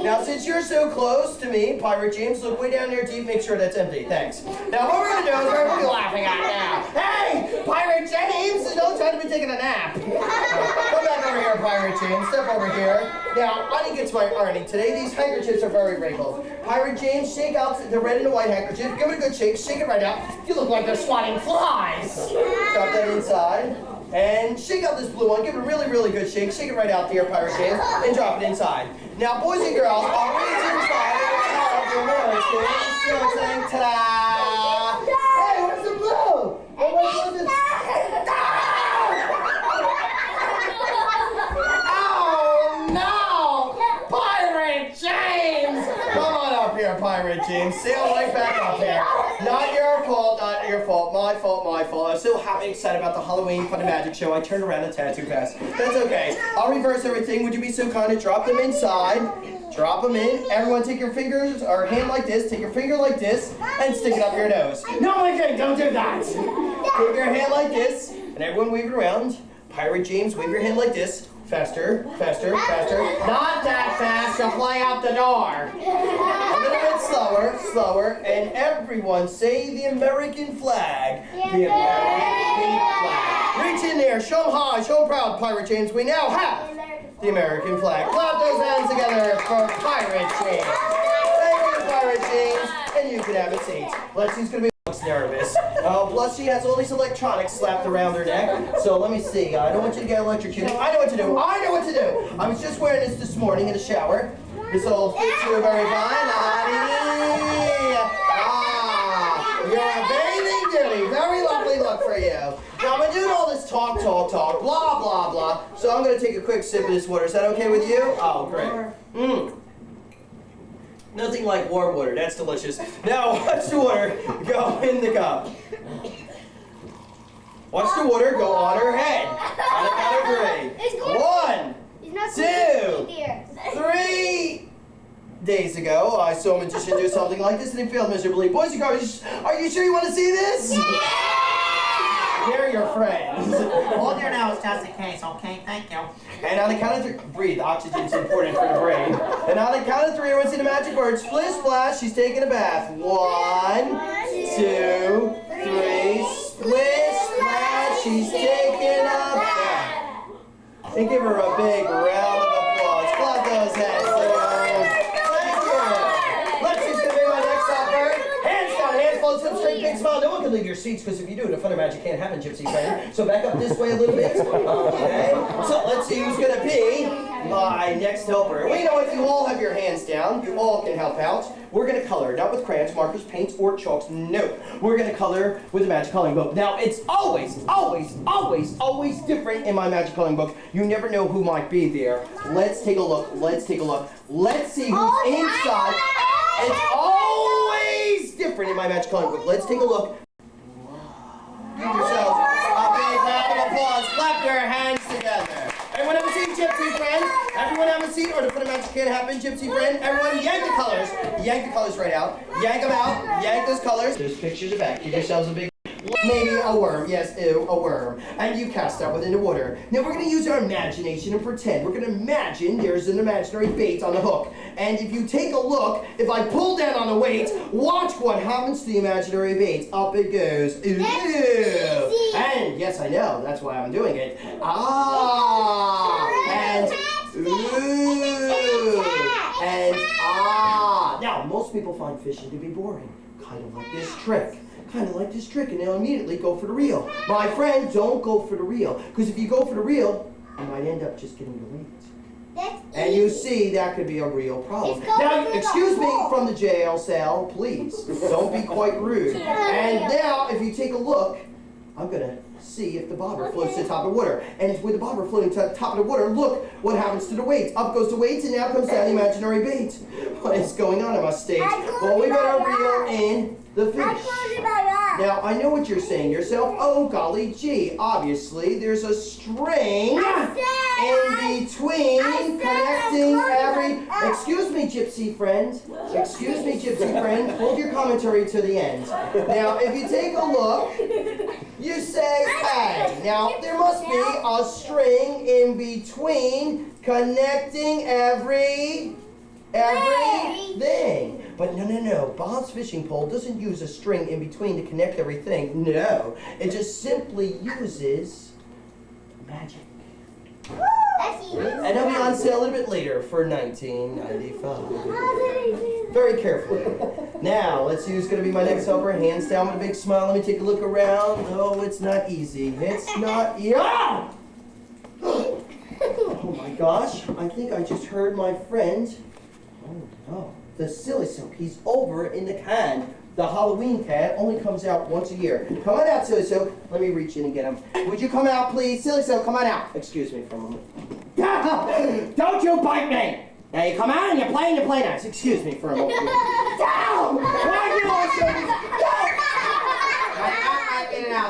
Now, since you're so close to me, Pirate James, look way down there deep, make sure that's empty. Thanks. Now, what we're going to do is we're going to be laughing at now. Hey, Pirate James, no time to be taking a nap. Come back over here, Pirate James. Step over here. Now, I didn't get to my Arnie today. These handkerchiefs are very wrinkled. Pirate James, shake out the red and the white handkerchief. Give it a good shake. Shake it right out. You look like they're swatting flies. Drop that inside. And shake out this blue one. Give it a really, really good shake. Shake it right out there, Pirate James, and drop it inside. Now, boys and girls, our reach inside of your mirrors. See what I'm saying? Ta-da! Hey, where's the blue? Oh, where's this? Oh, no! Pirate James! Come on up here, Pirate James. Sail right back up here. Not your fault, not your fault. My fault, my fault. I was so happy and excited about the Halloween Fun and Magic show. I turned around a tad too fast. That's okay. I'll reverse everything. Would you be so kind to drop them inside? Drop them in. Everyone take your fingers or hand like this. Take your finger like this and stick it up your nose. No, my friend, don't do that. Take your hand like this and everyone wave it around. Pirate James, wave your hand like this. Faster, faster, faster. Not that fast, you'll fly out the door. A little bit slower, slower, and everyone say the American flag. The American flag. Reach in there, show them high, show them proud, Pirate James. We now have the American flag. Clap those hands together for Pirate James. Thank you, Pirate James, and you can have a seat. Lexi's gonna be nervous. Plus she has all these electronics slapped around her neck. So let me see. I don't want you to get electrocuted. I know what to do. I know what to do. I was just wearing this morning in the shower. This will fit you very fine. You're a bathing duty. Very lovely look for you. Now I'm doing all this talk, blah, blah, blah. So I'm going to take a quick sip of this water. Is that okay with you? Oh, great. Nothing like warm water. That's delicious. Now, watch the water go in the cup. Watch the water go on her head. On the count of 3. 1, 2, 3. Days ago, I saw a magician do something like this and it failed miserably. Boys and girls, are you sure you want to see this? They're your friends. Hold your nose just in case, okay? Thank you. And on the count of 3, breathe. Oxygen's important for the brain. And on the count of 3, everyone say the magic word. Splish splash. She's taking a bath. 1, 2, 3. Splish splash. She's taking a bath. And give her a big round of applause. Clap those hands. Thank you. Lexi's gonna be my next stopper. Hands down, hands close, hips straight, big smile. No one can leave your seats because if you do, the fun of magic can't happen, Gypsy friend. So back up this way a little bit. Okay. So let's see who's gonna be my next helper. Well, you know what? You all have your hands down. You all can help out. We're gonna color, not with crayons, markers, paints, or chalks. No. We're gonna color with a magic coloring book. Now, it's always different in my magic coloring book. You never know who might be there. Let's take a look. Let's take a look. Let's see who's inside. It's always different in my magic coloring book. Let's take a look. Give yourself a big round of applause. Clap your hands together. Everyone have a seat, Gypsy friend? Everyone have a seat, or the fun of magic can't happen, Gypsy friend? Everyone yank the colors. Yank the colors right out. Yank them out. Yank those colors. Those pictures are back. Give yourselves a big... Maybe a worm. Yes, ew, a worm. And you cast that within the water. Now we're going to use our imagination and pretend. We're going to imagine there's an imaginary bait on the hook. And if you take a look, if I pull down on the weight, watch what happens to the imaginary bait. Up it goes. Ew. And yes, I know. That's why I'm doing it. And ooh. And Now, most people find fishing to be boring. Kind of like this trick. And they'll immediately go for the reel. My friend, don't go for the reel. Because if you go for the reel, you might end up just getting the weight. And you see, that could be a real problem. Now, excuse me from the jail cell, please. Don't be quite rude. And now, if you take a look, I'm going to see if the bobber floats to the top of the water. And with the bobber floating to the top of the water, look what happens to the weight. Up goes the weight, and now comes down the imaginary bait. What is going on in my stage? Well, we better reel in the fish. Now, I know what you're saying yourself. Oh, golly gee. Obviously, there's a string in between connecting every... Excuse me, Gypsy friend. Excuse me, Gypsy friend. Hold your commentary to the end. Now, if you take a look, you say, hey. Now, there must be a string in between connecting every... everything. But no. Bob's fishing pole doesn't use a string in between to connect everything. No, it just simply uses magic. And it'll be on sale a little bit later for $19.95. Very carefully. Now, let's see who's going to be my next helper. Hands down with a big smile. Let me take a look around. No, it's not easy. It's not. Yeah! Oh my gosh, I think I just heard my friend. Oh no, the Silly Silk. He's over in the can. The Halloween can only comes out once a year. Come on out, Silly Silk. Let me reach in and get him. Would you come out, please? Silly Silk, come on out. Excuse me for a moment. Don't you bite me! Now you come out and you play nice. Excuse me for a moment. Down! Why you also?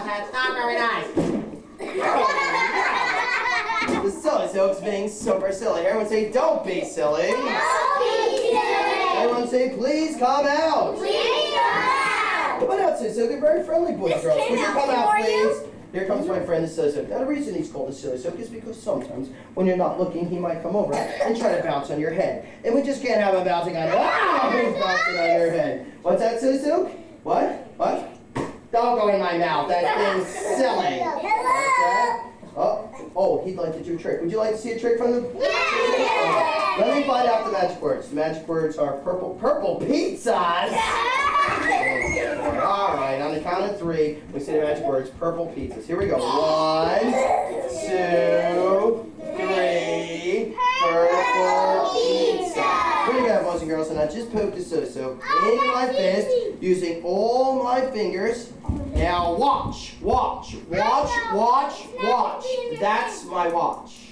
That's not very nice. The Silly Silk's being super silly. Everyone say, don't be silly. Don't be silly. Everyone say, please come out. Please come out. Come on out, Silly Silk. They're very friendly boys and girls. This Would you came come out out, for you? please? Here comes my friend, the Silly Silk. Now, the reason he's called the Silly Silk is because sometimes when you're not looking, he might come over and try to bounce on your head. And we just can't have him bouncing on he's bouncing on your head. What's that, Silly Silk? What? Don't go in my mouth. That's being silly. Hello. Oh, he'd like to do a trick. Would you like to see a trick from the... Yeah. Let me find out the magic words. The magic words are purple pizzas. All right, on the count of 3, we say the magic words, purple pizzas. Here we go. 1, 2, 3, purple pizza. Here we go, boys and girls. And I just poked the Silly Silk into my fist using all my fingers. Now watch. That's my watch.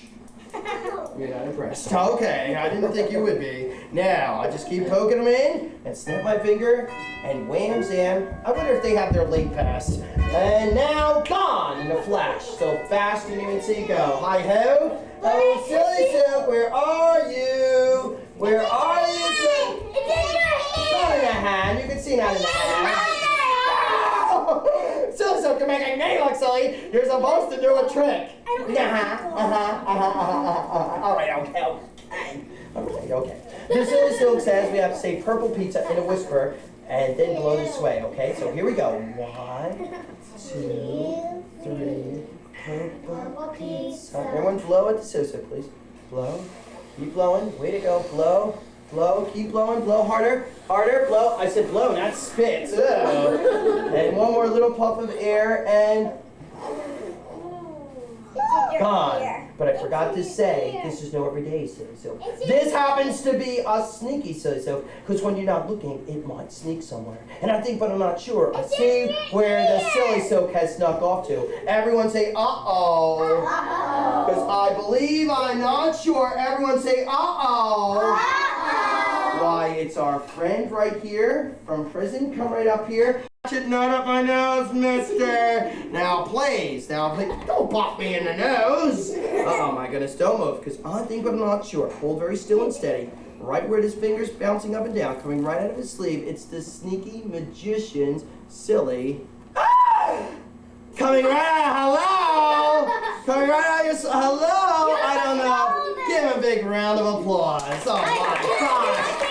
You're not impressed. Okay, I didn't think you would be. Now, I just keep poking them in and snap my finger and wham zam. I wonder if they have their late pass. And now gone in a flash. So fast you didn't even see go. Hi ho. Oh, Silly Silk, where are you? Where are you? It's in your Not in the hand. hand. You can see not in the hand. Silly Silk, you're making me look silly. You're supposed to do a trick. All right, okay. The Silly Silk says we have to say purple pizza in a whisper and then blow this way, okay? So here we go. 1, 2, 3, purple pizza. Everyone blow at the Silly Silk, please. Blow. Keep blowing. Way to go. Blow. Keep blowing, blow harder, blow. I said blow, not spit. Ugh. And one more little puff of air and gone. But I forgot to say, this is no everyday Silly Silk. This happens to be a sneaky Silly Silk, because when you're not looking, it might sneak somewhere. And I think, but I'm not sure. I see where the Silly Silk has snuck off to. Everyone say, uh-oh. Because I believe, I'm not sure. Everyone say, uh-oh. Why, it's our friend right here from prison. Come right up here. Not up my nose, mister. Now, please. Don't pop me in the nose. Oh, my goodness. Don't move, because I think, but I'm not sure. Hold very still and steady. Right where his finger's bouncing up and down, coming right out of his sleeve. It's the sneaky magician's silly. Ah! Coming right out. Hello. Coming right out of your... Hello. I don't know. Give him a big round of applause. Oh, my gosh.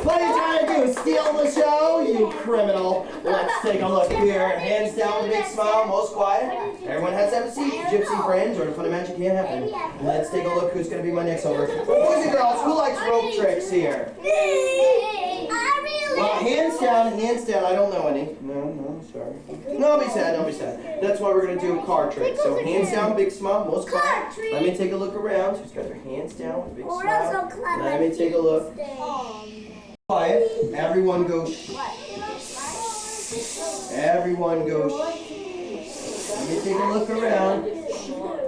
What are you trying to do? Steal the show? You criminal. Let's take a look here. Hands down with a big smile, most quiet. Everyone has to have a seat. Gypsy friends, or the fun of magic can't happen. Let's take a look who's going to be my next over. Boys and girls, who likes rope tricks here? Well, hands down. I don't know any. No, sorry. No, be sad. That's why we're going to do a card trick. So hands down, big smile, most quiet. Let me take a look around. Who's got their hands down with a big smile? Let me take a look. Quiet. Everyone go shh. Everyone go shh. Let me take a look around.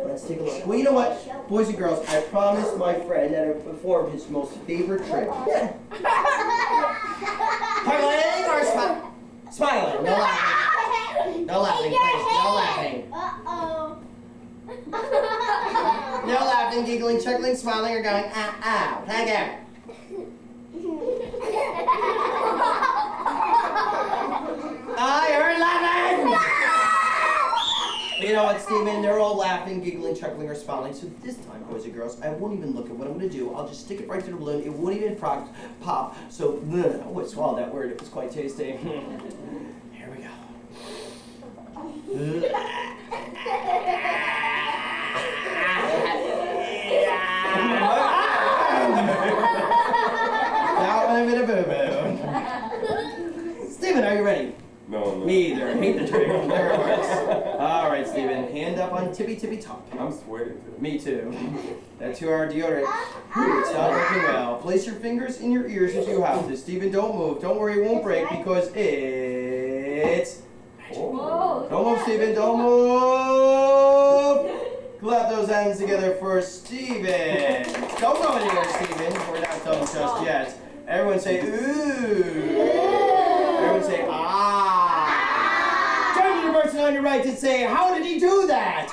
Let's take a look. Well, you know what, boys and girls, I promised my friend that I would perform his most favorite trick. Smiling or smiling? No laughing. No laughing, please. No laughing. No laughing, giggling, chuckling, smiling, or going, Thank you. I heard laughing! You know what, Steven. They're all laughing, giggling, chuckling, or smiling. So this time, boys and girls, I won't even look at what I'm going to do. I'll just stick it right through the balloon. It won't even pop. So, oh, I swallowed that word. It was quite tasty. Here we go. Now I'm in a boo-boo. Steven, are you ready? No. Me either. I hate the trick. There it works. All right, Steven. Hand up on tippy top. I'm sweating too. Me too. That's our deodorant. It's not working well. Place your fingers in your ears if you have to. Steven, don't move. Don't worry, it won't break because it's magic. Oh. Don't move, Steven. Don't move. Clap those hands together for Steven. Don't go anywhere, Steven. We're not done just yet. Everyone say ooh. Everyone say ah. Turn to the person on your right and say, how did he do that?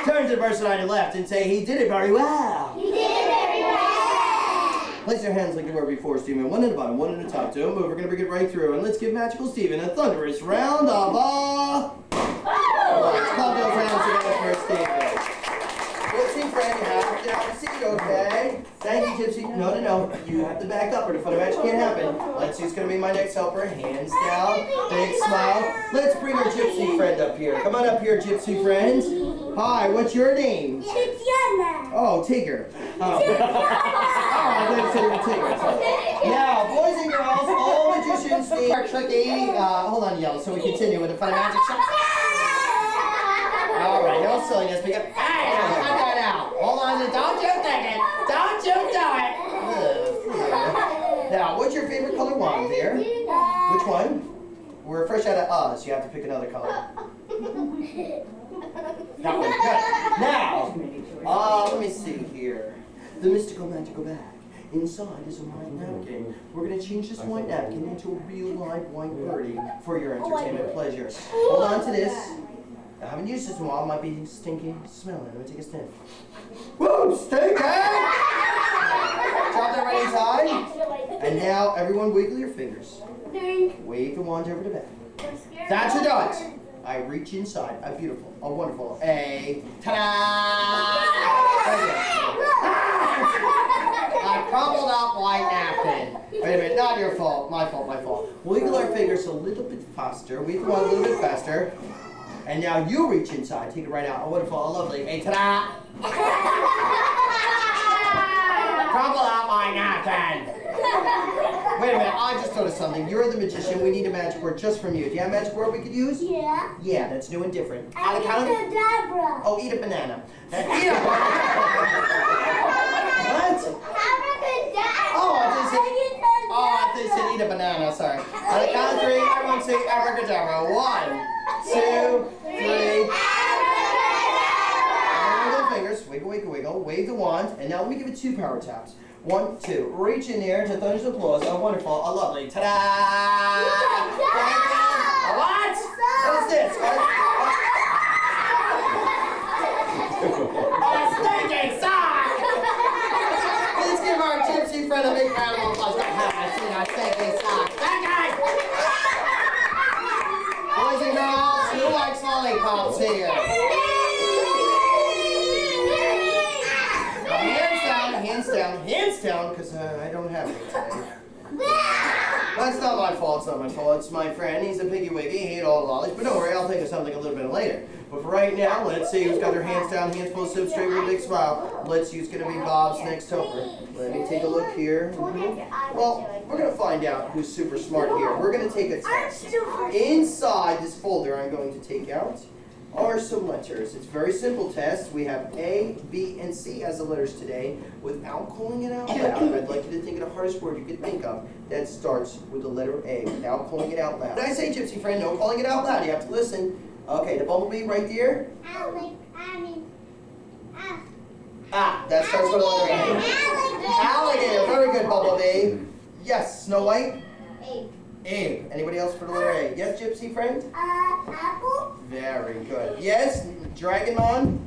Turn to the person on your left and say, he did it very well. You did it very well. Place your hands like you were before, Steven. One at the bottom, one at the top. Don't move. We're going to bring it right through. And let's give Magical Steven a thunderous round of let's clap those hands together for Steven. Gypsy friend, you have to get out of the seat, okay? Thank you, Gypsy. No. You have to back up or the fun of magic can't happen. Let's see who's going to be my next helper. Hands down. Big smile. Let's bring our Gypsy friend up here. Come on up here, Gypsy friend. Hi, what's your name? Tiana. Oh, Tigger. Oh, I didn't say you were Tigger. Now, boys and girls, all magicians are tricky. Hold on, Yellow, so we continue with the fun of magic show. All right, no silliness. Hey, cut that out. Hold on, don't you think it. Don't you do it. Now, what's your favorite color wand, dear? Which one? We're fresh out of so you have to pick another color. That one, good. Now, let me see here. The mystical magical bag. Inside is a white napkin. We're going to change this white napkin into a real live white birdie for your entertainment pleasure. Hold on to this. I haven't used this in a while. It might be stinky smelling. Let me take a sniff. Woo, stinky! Drop that right inside. And now, everyone wiggle your fingers. Wave the wand over the back. That's a dot. I reach inside. A beautiful, a wonderful, ta-da! A crumpled up white napkin. Wait a minute, not your fault. My fault. Wiggle our fingers a little bit faster. Wiggle the wand a little bit faster. And now you reach inside. Take it right out. A wonderful, a lovely, ta-da! Crumple out my napkin. Wait a minute, I just noticed something. You're the magician. We need a magic word just from you. Do you have a magic word we could use? Yeah. Yeah, that's new and different. Abracadabra. Oh, eat a banana. Eat a banana. What? Abracadabra. Oh, I thought you said eat a banana. Sorry. On the count of three, everyone say abracadabra. 1, 2, 3. Wiggle fingers. Wiggle. Wave the wand. And now let me give it 2 power taps. 1, 2. Reach in there to thunderous applause. A wonderful, a lovely. Ta-da! What? What is this? A stinking sock! Let's give our gypsy friend a big round of applause. I see that stinking sock. Boys and girls, who likes lollipops here? Hands down, because I don't have any today. That's not my fault, It's my friend. He's a piggy wiggy. He ate all the lollies. But don't worry, I'll think of something a little bit later. But for right now, let's see who's got their hands down, hands full of soap, straight with a big smile. Let's see who's going to be Bob's next helper. Let me take a look here. Well, we're going to find out who's super smart here. We're going to take a test. Inside this folder, I'm going to take out are some letters. It's a very simple test. We have A, B, and C as the letters today. Without calling it out loud, I'd like you to think of the hardest word you could think of that starts with the letter A without calling it out loud. When I say gypsy friend, no calling it out loud. You have to listen. Okay, the bumblebee right there. That starts with the letter A. Alligator. Very good, bumblebee. Yes, Snow White. Abe. Anybody else for the letter A? Yes, gypsy friend? Apple. Very good. Yes, Dragonmon?